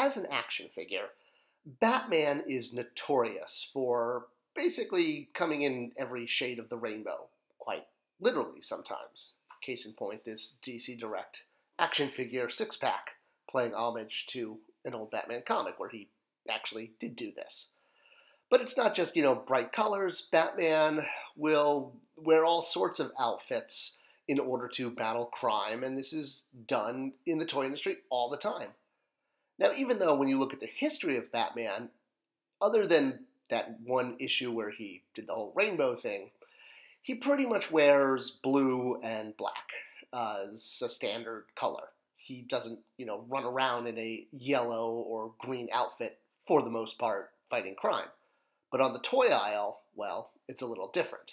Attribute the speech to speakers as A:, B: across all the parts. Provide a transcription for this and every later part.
A: as an action figure, Batman is notorious for basically coming in every shade of the rainbow, quite literally sometimes. Case in point, this DC Direct action figure six-pack paying homage to an old Batman comic where he actually did do this. But it's not just, bright colors. Batman will wear all sorts of outfits in order to battle crime, and this is done in the toy industry all the time. Now, even though when you look at the history of Batman, other than that one issue where he did the whole rainbow thing, he pretty much wears blue and black as a standard color. He doesn't, run around in a yellow or green outfit for the most part fighting crime. But on the toy aisle, well, it's a little different.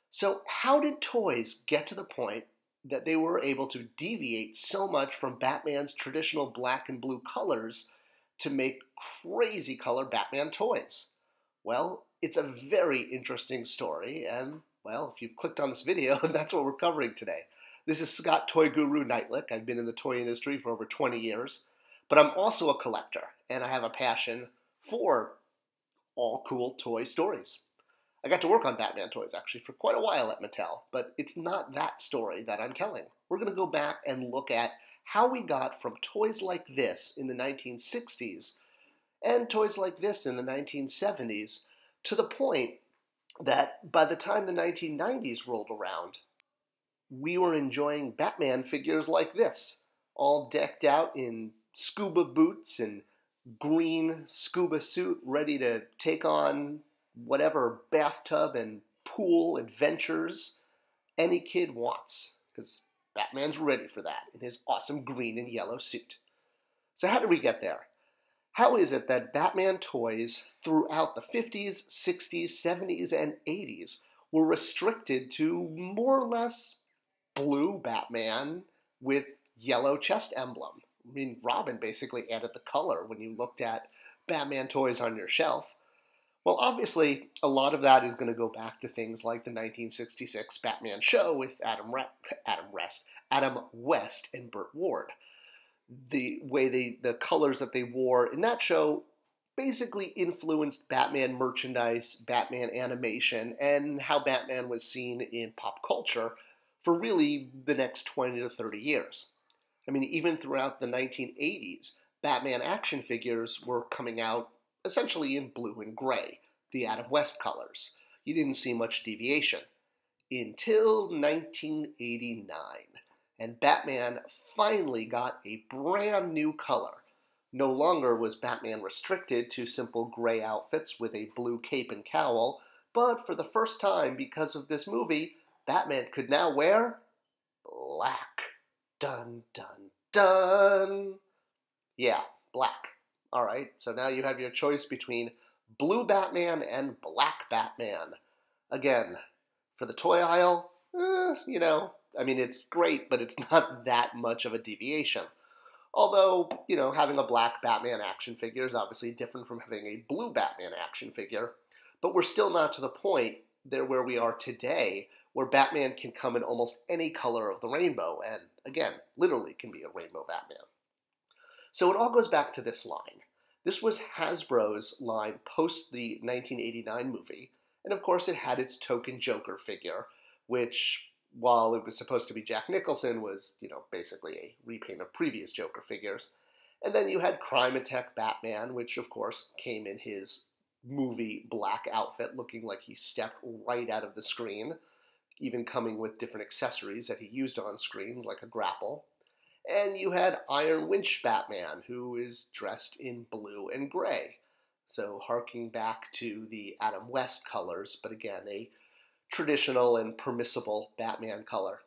A: So how did toys get to the point that they were able to deviate so much from Batman's traditional black and blue colors to make crazy color Batman toys? Well, it's a very interesting story, and, well, if you've clicked on this video, that's what we're covering today. This is Scott ToyGuu Neitlich. I've been in the toy industry for over 20 years, but I'm also a collector, and I have a passion for all cool toy stories. I got to work on Batman toys, actually, for quite a while at Mattel, but it's not that story that I'm telling. We're going to go back and look at how we got from toys like this in the 1960s and toys like this in the 1970s to the point that by the time the 1990s rolled around, we were enjoying Batman figures like this, all decked out in scuba boots and green scuba suit, ready to take on whatever bathtub and pool adventures any kid wants, because Batman's ready for that in his awesome green and yellow suit. So how did we get there? How is it that Batman toys throughout the 50s, 60s, 70s, and 80s were restricted to more or less blue Batman with yellow chest emblem? I mean, Robin basically added the color when you looked at Batman toys on your shelf. Well, obviously, a lot of that is going to go back to things like the 1966 Batman show with Adam West and Burt Ward. The way the colors that they wore in that show basically influenced Batman merchandise, Batman animation, and how Batman was seen in pop culture for really the next 20 to 30 years. I mean, even throughout the 1980s, Batman action figures were coming out essentially in blue and gray, the Adam West colors. You didn't see much deviation until 1989, and Batman finally got a brand new color. No longer was Batman restricted to simple gray outfits with a blue cape and cowl, but for the first time, because of this movie, Batman could now wear black. Dun, dun, dun. Yeah, black. All right, so now you have your choice between blue Batman and black Batman. Again, for the toy aisle, it's great, but it's not that much of a deviation. Although, having a black Batman action figure is obviously different from having a blue Batman action figure, but we're still not to the point there where we are today, where Batman can come in almost any color of the rainbow, and again, literally can be a rainbow Batman. So it all goes back to this line. This was Hasbro's line post the 1989 movie, and of course it had its token Joker figure, which, while it was supposed to be Jack Nicholson, was, basically a repaint of previous Joker figures. And then you had Crime Attack Batman, which of course came in his movie black outfit, looking like he stepped right out of the screen, even coming with different accessories that he used on screens, like a grapple. And you had Iron Winch Batman, who is dressed in blue and gray. So harking back to the Adam West colors, but again, a traditional and permissible Batman color.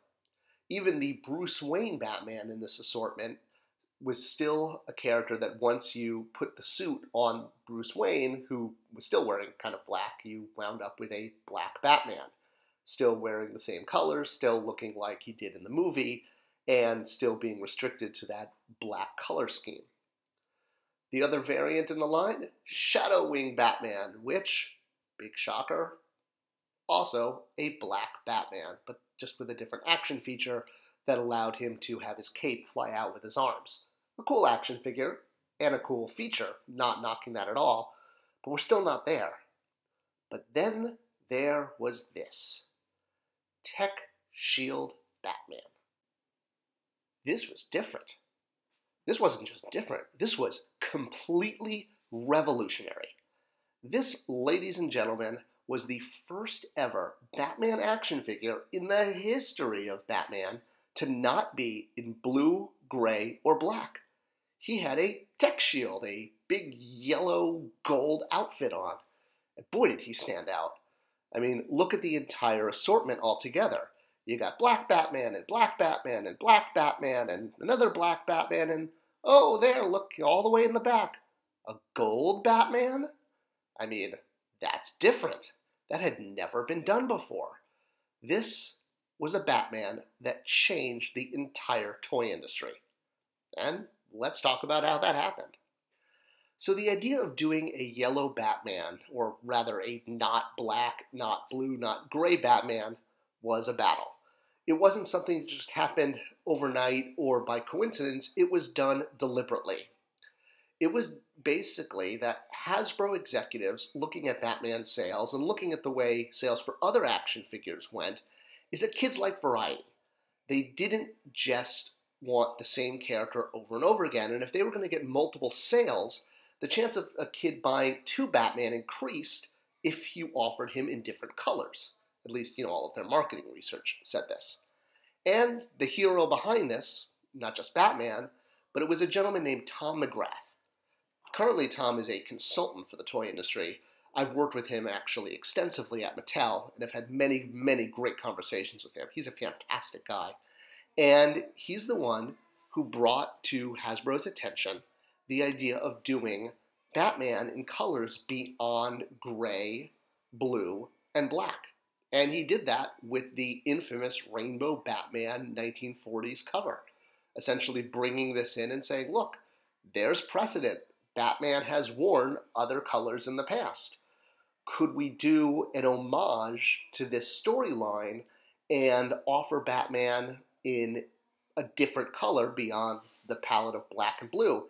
A: Even the Bruce Wayne Batman in this assortment was still a character that once you put the suit on Bruce Wayne, who was still wearing kind of black, you wound up with a black Batman. Still wearing the same colors, still looking like he did in the movie, and still being restricted to that black color scheme. The other variant in the line, Shadow Wing Batman, which, big shocker, also a black Batman, but just with a different action feature that allowed him to have his cape fly out with his arms. A cool action figure, and a cool feature, not knocking that at all, but we're still not there. But then there was this. Tech Shield Batman. This was different. This wasn't just different, this was completely revolutionary. This, ladies and gentlemen, was the first ever Batman action figure in the history of Batman to not be in blue, gray, or black. He had a tech shield, a big yellow gold outfit on. And boy, did he stand out. I mean, look at the entire assortment altogether. You got Black Batman and Black Batman and Black Batman and another Black Batman and, oh, there, look, all the way in the back, a gold Batman? I mean, that's different. That had never been done before. This was a Batman that changed the entire toy industry. And let's talk about how that happened. So the idea of doing a yellow Batman, or rather a not black, not blue, not gray Batman, was a battle. It wasn't something that just happened overnight or by coincidence. It was done deliberately. It was basically that Hasbro executives, looking at Batman sales and looking at the way sales for other action figures went, is that kids like variety. They didn't just want the same character over and over again, and if they were going to get multiple sales, the chance of a kid buying two Batman increased if you offered him in different colors. At least, all of their marketing research said this. And the hero behind this, not just Batman, but it was a gentleman named Tom Mcgrath. Currently, Tom is a consultant for the toy industry. I've worked with him actually extensively at Mattel, and have had many, many great conversations with him. He's a fantastic guy. And he's the one who brought to Hasbro's attention the idea of doing Batman in colors beyond gray, blue, and black. And he did that with the infamous Rainbow Batman 1940s cover, essentially bringing this in and saying, look, there's precedent. Batman has worn other colors in the past. Could we do an homage to this storyline and offer Batman in a different color beyond the palette of black and blue?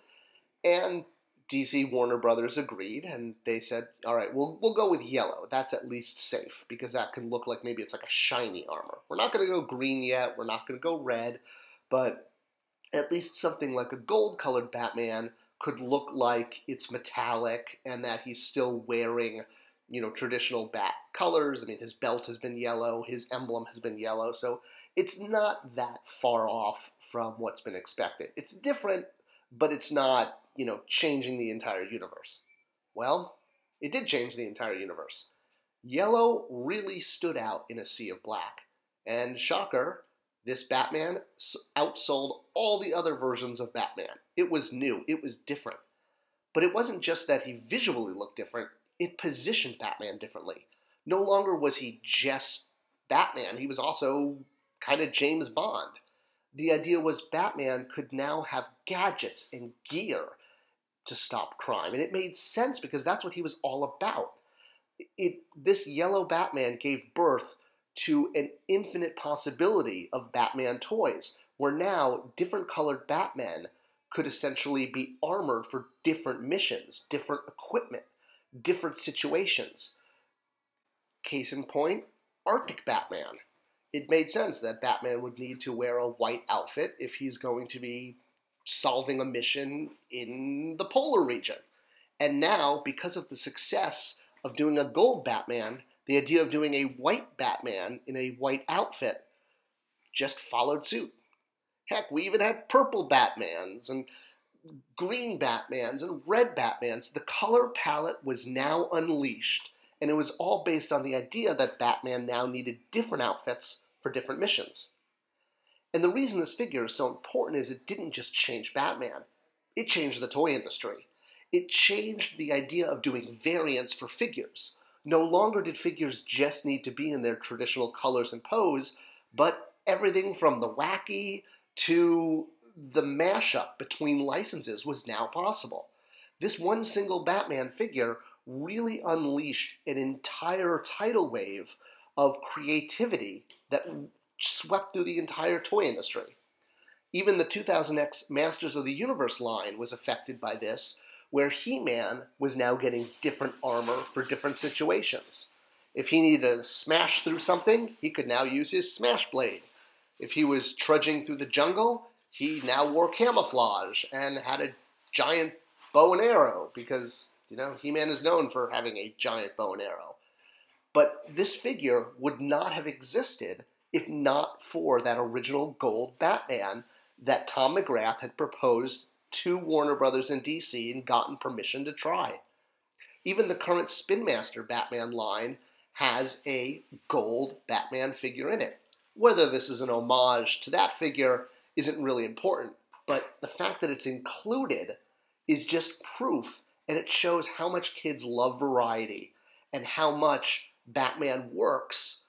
A: And DC Warner Brothers agreed, and they said, all right, we'll go with yellow. That's at least safe, because that can look like maybe it's like a shiny armor. We're not going to go green yet. We're not going to go red, but at least something like a gold-colored Batman could look like it's metallic and that he's still wearing, traditional Bat colors. I mean, his belt has been yellow. His emblem has been yellow. So it's not that far off from what's been expected. It's different, but it's not, changing the entire universe. Well, it did change the entire universe. Yellow really stood out in a sea of black. And shocker, this Batman outsold all the other versions of Batman. It was new. It was different. But it wasn't just that he visually looked different. It positioned Batman differently. No longer was he just Batman. He was also kind of James Bond. The idea was Batman could now have gadgets and gear to stop crime. And it made sense because that's what he was all about. This yellow Batman gave birth to an infinite possibility of Batman toys, where now different colored Batmen could essentially be armored for different missions, different equipment, different situations. Case in point, Arctic Batman. It made sense that Batman would need to wear a white outfit if he's going to be solving a mission in the polar region. And now, because of the success of doing a gold Batman, the idea of doing a white Batman in a white outfit just followed suit. Heck, we even had purple Batmans and green Batmans and red Batmans. The color palette was now unleashed, and it was all based on the idea that Batman now needed different outfits for different missions. And the reason this figure is so important is it didn't just change Batman. It changed the toy industry. It changed the idea of doing variants for figures. No longer did figures just need to be in their traditional colors and pose, but everything from the wacky to the mashup between licenses was now possible. This one single Batman figure really unleashed an entire tidal wave of creativity that swept through the entire toy industry. Even the 2000X Masters of the Universe line was affected by this, where He-Man was now getting different armor for different situations. If he needed to smash through something, he could now use his Smash Blade. If he was trudging through the jungle, he now wore camouflage and had a giant bow and arrow because, He-Man is known for having a giant bow and arrow. But this figure would not have existed if not for that original gold Batman that Tom Mcgrath had proposed to Warner Brothers and DC and gotten permission to try. Even the current Spin Master Batman line has a gold Batman figure in it. Whether this is an homage to that figure isn't really important, but the fact that it's included is just proof, and it shows how much kids love variety and how much Batman works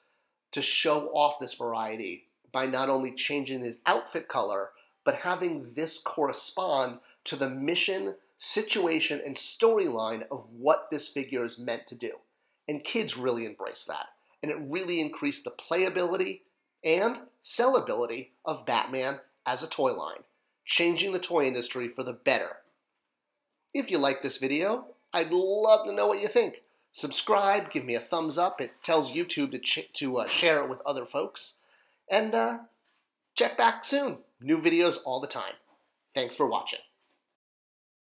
A: to show off this variety by not only changing his outfit color, but having this correspond to the mission, situation, and storyline of what this figure is meant to do. And kids really embrace that. And it really increased the playability and sellability of Batman as a toy line, changing the toy industry for the better. If you like this video, I'd love to know what you think. Subscribe, give me a thumbs up. It tells YouTube to share it with other folks. And check back soon. New videos all the time. Thanks for watching.